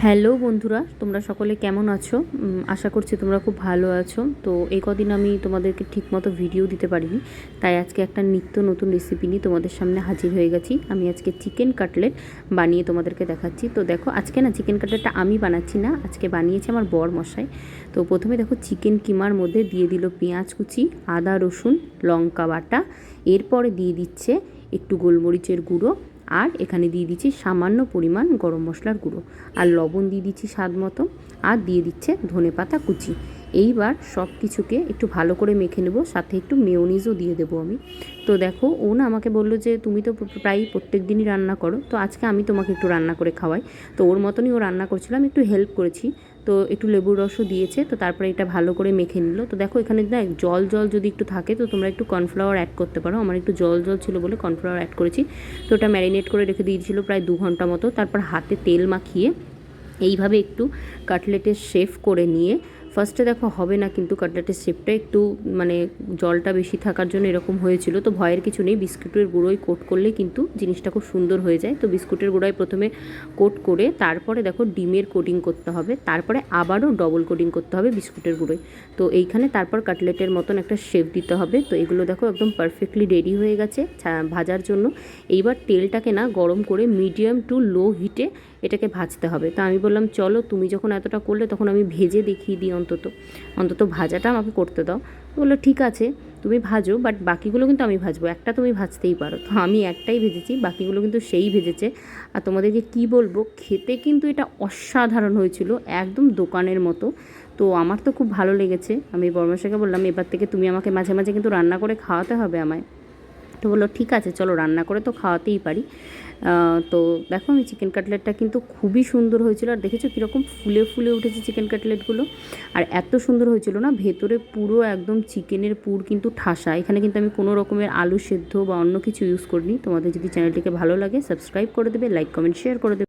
Hello বন্ধুরা, তোমরা সকলে কেমন আছো? আশা করছি তোমরা খুব ভালো আছো। তো এই কদিন আমি তোমাদেরকে ঠিকমতো ভিডিও দিতে পারিনি, তাই আজকে একটা নিত্য নতুন রেসিপি নিয়ে তোমাদের সামনে হাজির হয়ে গেছি। আমি আজকে চিকেন কাটলেট বানিয়ে তোমাদেরকে দেখাচ্ছি। তো দেখো, আজকে না চিকেন কাটলেটটা আমি বানাচ্ছি না, আজকে বানিয়েছে আমার বর মশাই। তো প্রথমে দেখো, চিকেন কিমার মধ্যে দিয়ে দিল পেঁয়াজ কুচি, আদা রসুন লঙ্কা বাটা, এরপরে দিয়ে দিচ্ছে একটু গোলমরিচের গুঁড়ো, আর এখানে দিয়ে দিচ্ছি সামান্য পরিমাণ গরম মশলার গুঁড়ো, আর লবণ দিয়ে দিচ্ছি স্বাদ মতো, আর দিয়ে দিচ্ছে ধনেপাতা কুচি। এইবার সব কিছুকে একটু ভালো করে মেখে নেব, সাথে একটু মেয়োনিজও দিয়ে দেবো আমি। তো দেখো, ও না আমাকে বললো যে তুমি তো প্রায় প্রত্যেক দিনই রান্না করো, তো আজকে আমি তোমাকে একটু রান্না করে খাওয়াই। তো ওর মতনই ও রান্না করছিল, আমি একটু হেল্প করেছি। তো একটু লেবুর রসও দিয়েছে। তো তারপরে এটা ভালো করে মেখে নিল। তো দেখো, এখানে না জল জল যদি একটু থাকে তো তোমরা একটু কর্নফ্লাওয়ার অ্যাড করতে পারো। আমার একটু জল জল ছিল বলে কর্নফ্লাওয়ার অ্যাড করেছি। তো ওটা ম্যারিনেট করে রেখে দিয়েছিল প্রায় 2 ঘন্টা মতো। তারপর হাতে তেল মাখিয়ে এইভাবে একটু কাটলেটের শেপ করে নিয়ে, ফার্স্টে দেখো হবে না, কিন্তু কাটলেটের শেপটা একটু মানে জলটা বেশি থাকার জন্য এরকম হয়েছিল। তো ভয়ের কিছু নেই, বিস্কুটের গুঁড়োয় কোট করলে কিন্তু জিনিসটা খুব সুন্দর হয়ে যায়। তো বিস্কুটের গুঁড়োয় প্রথমে কোট করে তারপরে দেখো ডিমের কোটিং করতে হবে, তারপরে আবারও ডবল কোটিং করতে হবে বিস্কুটের গুঁড়োয়। তো এইখানে তারপর কাটলেটের মতন একটা শেপ দিতে হবে। তো এগুলো দেখো একদম পারফেক্টলি রেডি হয়ে গেছে ভাজার জন্য। এইবার তেলটাকে না গরম করে মিডিয়াম টু লো হিটে এটাকে ভাজতে হবে। তো আমি বললাম, চলো তুমি যখন এতটা করলে তখন আমি ভেজে দেখিয়ে দিই, অন্তত ভাজাটা আমাকে করতে দাও। বললো ঠিক আছে, তুমি ভাজো, বাট বাকিগুলো কিন্তু আমি ভাজবো, একটা তুমি ভাজতেই পারো। তো আমি একটাই ভেজেছি, বাকিগুলো কিন্তু সেই ভেজেছে। আর তোমাদেরকে কি বলবো, খেতে কিন্তু এটা অসাধারণ হয়েছিল, একদম দোকানের মতো। তো আমার তো খুব ভালো লেগেছে। আমি বর্মশাইকে বললাম, এবার থেকে তুমি আমাকে মাঝে মাঝে কিন্তু রান্না করে খাওয়াতে হবে আমায়। তো বললো ঠিক আছে, চলো রান্না করে তো খাওয়াতেই পারি। তো দেখো, আমি চিকেন কাটলেটটা কিন্তু খুবই সুন্দর হয়েছিল। আর দেখেছো কীরকম ফুলে ফুলে উঠেছে চিকেন কাটলেটগুলো। আর এত সুন্দর হয়েছিল না, ভেতরে পুরো একদম চিকেনের পুর কিন্তু ঠাসা। এখানে কিন্তু আমি কোনো রকমের আলু সেদ্ধ বা অন্য কিছু ইউজ করিনি। তোমাদের যদি চ্যানেলটিকে ভালো লাগে সাবস্ক্রাইব করে দেবে, লাইক কমেন্ট শেয়ার করে দেবে।